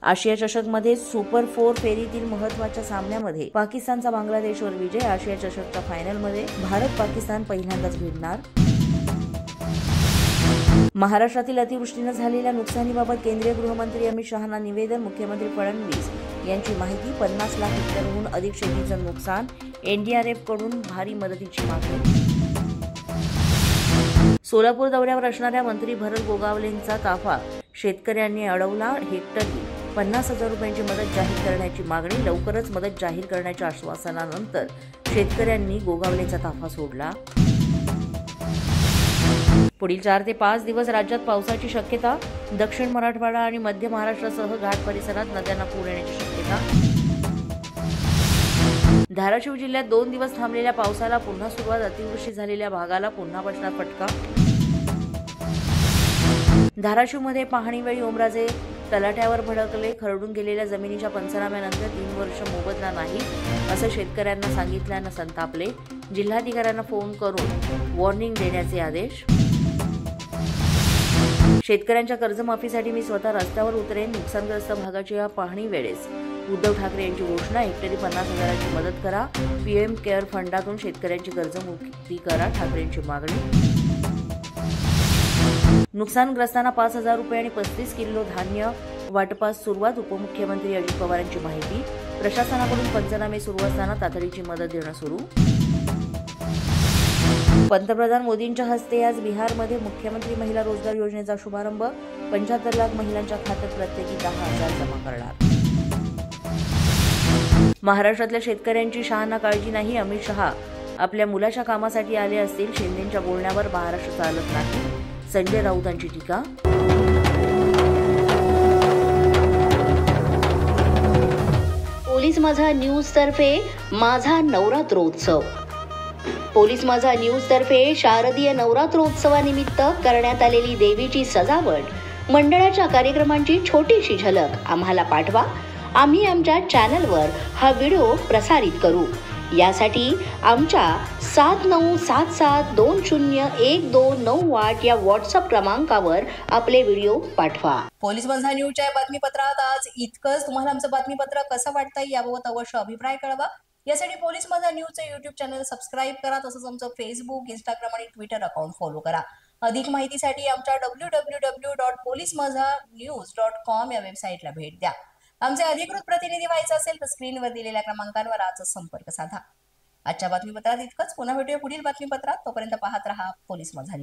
आशिया चषकमध्ये super 4 फेरीतील महत्त्वाच्या सामन्यामध्ये पाकिस्तानचा बांगलादेशवर विजय. आशिया चषकच्या फायनलमध्ये भारत पाकिस्तान पहिल्यांदाच भिडणार. महाराष्ट्रातील अतिवृष्टीने झालेल्या नुकसानीबाबत केंद्रीय गृहमंत्री अमित शहांना निवेदन. मुख्यमंत्री फडणवीस यांची माहिती. 50 लाख हेक्टरहून अधिक शेतीचं नुकसान. एनडीआरएफ कडून भारी मदतीची मागणी. सोलापूर दौऱ्यावर असणाऱ्या मंत्री भरत गोगावलेंचा ताफा शेतकऱ्यांनी अडवला. हेक्टरी 50,000 रुपयांची मदत जाहीर करण्याची मागणी. लवकरच मदत जाहीर करण्याच्या आश्वासनानंतर शेतकऱ्यांनी गोगावलेंचा ताफा सोडला. पुढील 4 ते 5 दिवस राज्यात पावसाची शक्यता. दक्षिण मराठवाडा आणि मध्य महाराष्ट्रासह घाट परिसरात नद्यांना पूर येण्याची शक्यता. धाराशिव जिल्ह्यात 2 दिवस थांबलेल्या पावसाला पुन्हा सुरुवात. अतिवृष्टी झालेल्या भागाला पुन्हा बसणार फटका. धाराशिवमध्ये पाहणीवेळी ओमराजे तलाट्यावर भडकले. खरडून गेलेल्या जमिनीच्या पंचनाम्यानंतर 3 वर्ष मोबदला नाही असं शेतकऱ्यांना सांगितल्यानं संतापले. जिल्हाधिकाऱ्यांना फोन करून वॉर्निंग देण्याचे आदेश. शेतकऱ्यांच्या कर्जमाफीसाठी मी स्वतः रस्त्यावर उतरेन. नुकसानग्रस्त भागाच्या पाहणी वेळेस उद्धव ठाकरे यांची घोषणा. हेक्टरी 50,000ची मदत करा. पीएम केअर फंडातून शेतकऱ्यांची कर्जमुक्ती करा. ठाकरेंची मागणी. नुकसानग्रस्तांना 5,000 रुपये आणि 35 किलो धान्य वाटपास सुरुवात. उपमुख्यमंत्री अजित पवारांची माहिती. प्रशासनाकडून पंचनामे सुरू असताना तातडीची मदत देणं सुरू. पंतप्रधान मोदींच्या हस्ते आज बिहारमध्ये मुख्यमंत्री महिला रोजगार योजनेचा शुभारंभ. 75 लाख महिलांच्या खात्यात प्रत्येकी 10,000 जमा करणार. महाराष्ट्रातल्या शेतकऱ्यांची शहांना काळजी नाही. अमित शहा आपल्या मुलाच्या कामासाठी आले असतील. शिंदेंच्या बोलण्यावर महाराष्ट्र चालत नाही. संजय राऊतांची टीका. पोलीस माझा न्यूज तर्फे माझा नवरात्रोत्सव. पोलीस माझा न्यूज तर्फे शारदीय नवरात्रोत्सवानिमित्त करण्यात आलेली देवीची सजावट, मंडळाच्या कार्यक्रमांची छोटीशी झलक आम्हाला पाठवा. आम्ही आमच्या चॅनलवर हा व्हिडिओ प्रसारित करू. यासाठी आमच्या 7977201298 या व्हॉट्सअप क्रमांकावर आपले व्हिडिओ पाठवा. पोलीस माझा न्यूजच्या बातमीपत्रात आज इतकंच. तुम्हाला आमचं बातमीपत्र कसं वाटतंय याबाबत अवश्य अभिप्राय कळवा. यासाठी पोलीस माझा न्यूजचं YouTube चॅनल सबस्क्राईब करा. तसंच आमचं फेसबुक, इंस्टाग्राम आणि ट्विटर अकाउंट फॉलो करा. अधिक माहितीसाठी आमच्या www.policemazanews.com या वेबसाईटला भेट द्या. आमचे अधिकृत प्रतिनिधी व्हायचं असेल तर स्क्रीनवर दिलेल्या क्रमांकांवर आजच संपर्क साधा. आजच्या बातमीपत्रात इतकंच. पुन्हा भेटूया पुढील बातमीपत्रात. तोपर्यंत पाहत रहा पोलीस माझा न्यूज.